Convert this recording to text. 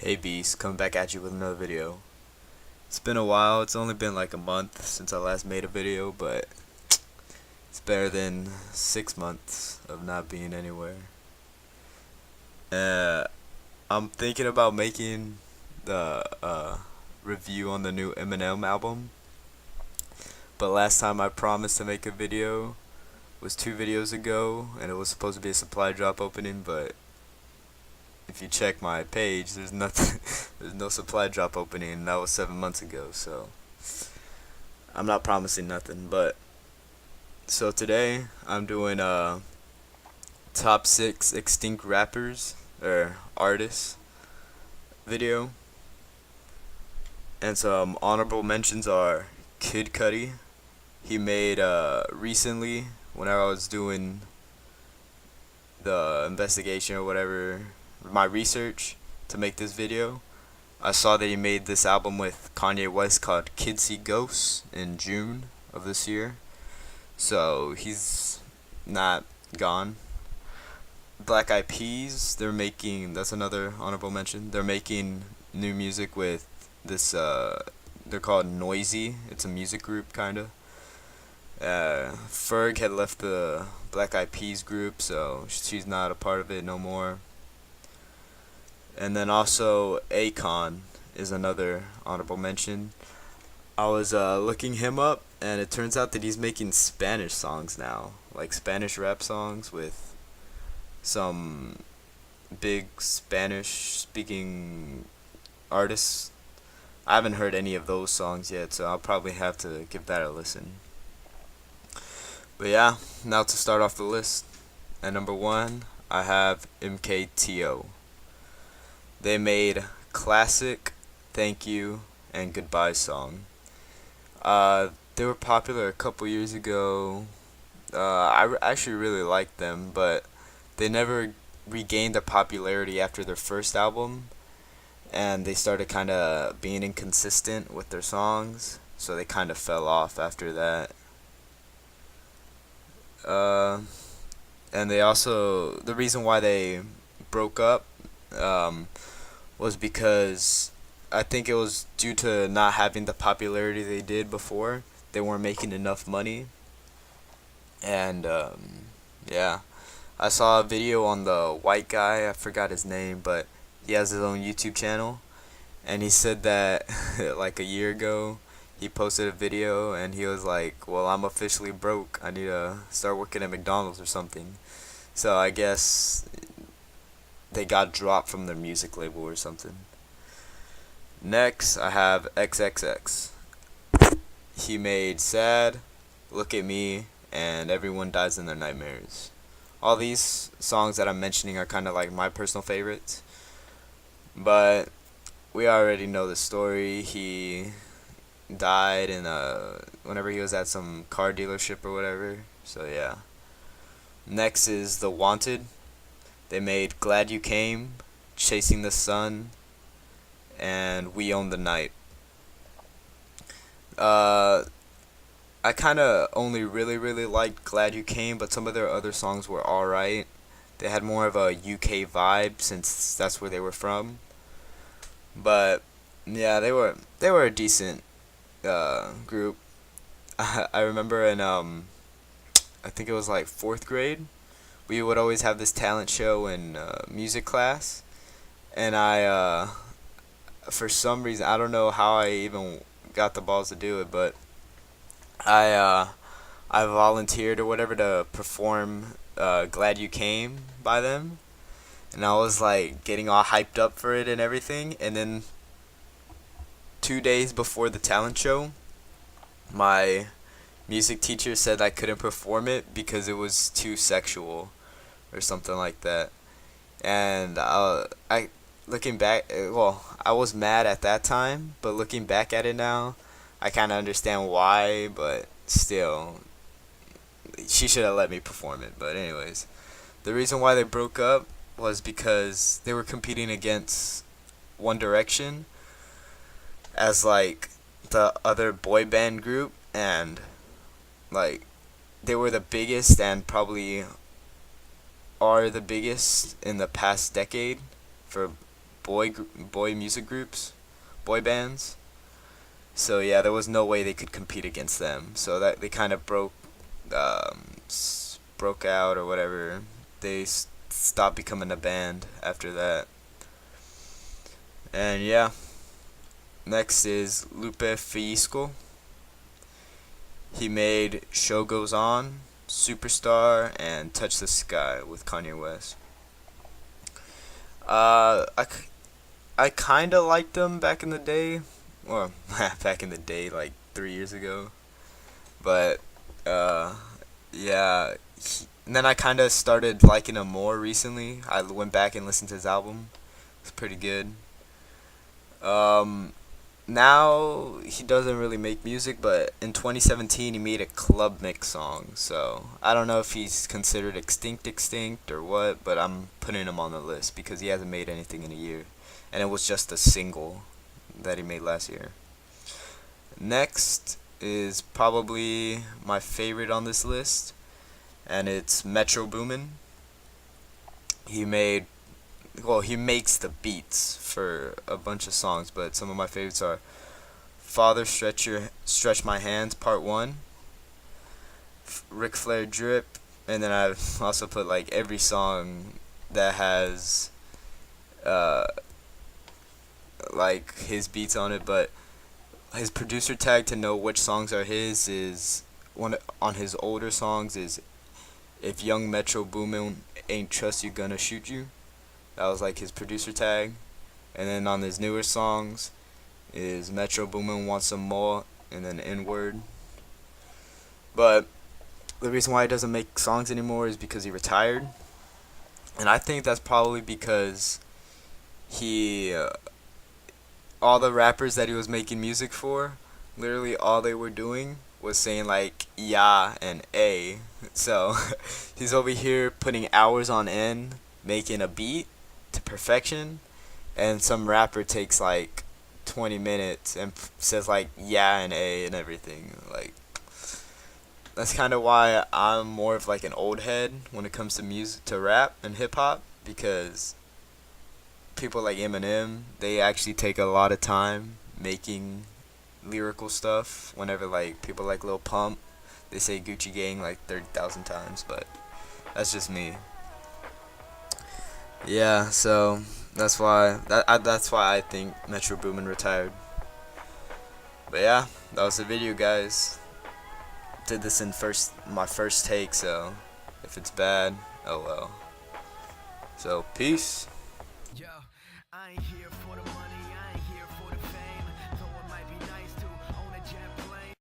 Hey Beast, coming back at you with another video. It's been a while, it's only been like a month since I last made a video, but it's better than 6 months of not being anywhere. Uh, I'm thinking about making the review on the new Eminem album, but last time I promised to make a video was 2 videos ago, and it was supposed to be a supply drop opening, but if you check my page, there's nothing. There's no supply drop opening, and that was 7 months ago. So I'm not promising nothing. But so today I'm doing a top 6 extinct rappers or artists video, and some honorable mentions are Kid Cudi. He made recently, whenever I was doing the investigation or whatever, my research to make this video, I saw that he made this album with Kanye West called Kids See Ghosts in June of this year. So he's not gone. Black Eyed Peas, that's another honorable mention. They're making new music with this, they're called Noisy. It's a music group, kinda. Ferg had left the Black Eyed Peas group, so she's not a part of it no more. And then also Akon is another honorable mention. I was looking him up, and it turns out that he's making Spanish songs now, like Spanish rap songs with some big Spanish-speaking artists. I haven't heard any of those songs yet, so I'll probably have to give that a listen. But yeah, now to start off the list. At number 1, I have MKTO. They made Classic, Thank You, and Goodbye Song. They were popular a couple years ago. I actually really liked them, but they never regained their popularity after their first album, and they started kind of being inconsistent with their songs, so they kind of fell off after that. Uh, and the reason why they broke up, was because I think it was due to not having the popularity they did before. They weren't making enough money, and yeah, I saw a video on the white guy. I forgot his name, but he has his own YouTube channel, and he said that like a year ago he posted a video and he was like, "Well, I'm officially broke. I need to start working at McDonald's or something." So I guess they got dropped from their music label or something. Next, I have XXX. He made Sad, Look at Me, and Everyone Dies in Their Nightmares. All these songs that I'm mentioning are kind of like my personal favorites, but we already know the story. He died whenever he was at some car dealership or whatever. So yeah. Next is The Wanted. They made Glad You Came, Chasing the Sun, and We Own the Night. I kind of only really liked Glad You Came, but some of their other songs were alright. They had more of a UK vibe since that's where they were from. But yeah, they were a decent group. I remember in I think it was like 4th grade, we would always have this talent show in music class, and for some reason, I don't know how I even got the balls to do it, but I I volunteered or whatever to perform "Glad You Came" by them, and I was like getting all hyped up for it and everything, and then 2 days before the talent show, my music teacher said I couldn't perform it because it was too sexual or something like that. And I looking back, well, I was mad at that time, but looking back at it now, I kind of understand why, but still, she should have let me perform it. But anyways, the reason why they broke up was because they were competing against One Direction as like the other boy band group, and like they were the biggest and probably are the biggest in the past decade for boy music groups, boy bands. So yeah, there was no way they could compete against them. So that they kind of broke out or whatever. They stopped becoming a band after that. And yeah, next is Lupe Fiasco. He made Show Goes On, Superstar, and Touch the Sky with Kanye West. Uh, I, I kind of liked them back in the day. Well, back in the day, like 3 years ago. But, uh, yeah. And then I kind of started liking him more recently. I went back and listened to his album. It's pretty good. Um, Now he doesn't really make music, but in 2017 he made a club mix song. So I don't know if he's considered extinct or what, but I'm putting him on the list because he hasn't made anything in a year, and it was just a single that he made last year. Next is probably my favorite on this list, and it's Metro Boomin. He made he makes the beats for a bunch of songs, but some of my favorites are Father Stretch My Hands Part 1, Ric Flair Drip, and then I've also put like every song that has uh like his beats on it, but his producer tag to know which songs are his is one on his older songs is If Young Metro Boomin Ain't Trust You Gonna Shoot You. That was like his producer tag. And then on his newer songs is Metro Boomin Want Some More and then N Word. But the reason why he doesn't make songs anymore is because he retired. And I think that's probably because he all the rappers that he was making music for, literally all they were doing was saying like yeah and a. So he's over here putting hours on end making a beat to perfection, and some rapper takes like 20 minutes and says like yeah and a and everything. Like that's kind of why I'm more of like an old head when it comes to music, to rap and hip hop, because people like Eminem, they actually take a lot of time making lyrical stuff. Whenever like people like Lil Pump, they say Gucci Gang like 30,000 times, but that's just me. Yeah, so that's why I think Metro Boomin retired. But yeah, that was the video, guys. Did this in my first take, so if it's bad, oh well. So peace. Yo, I ain't here for the money.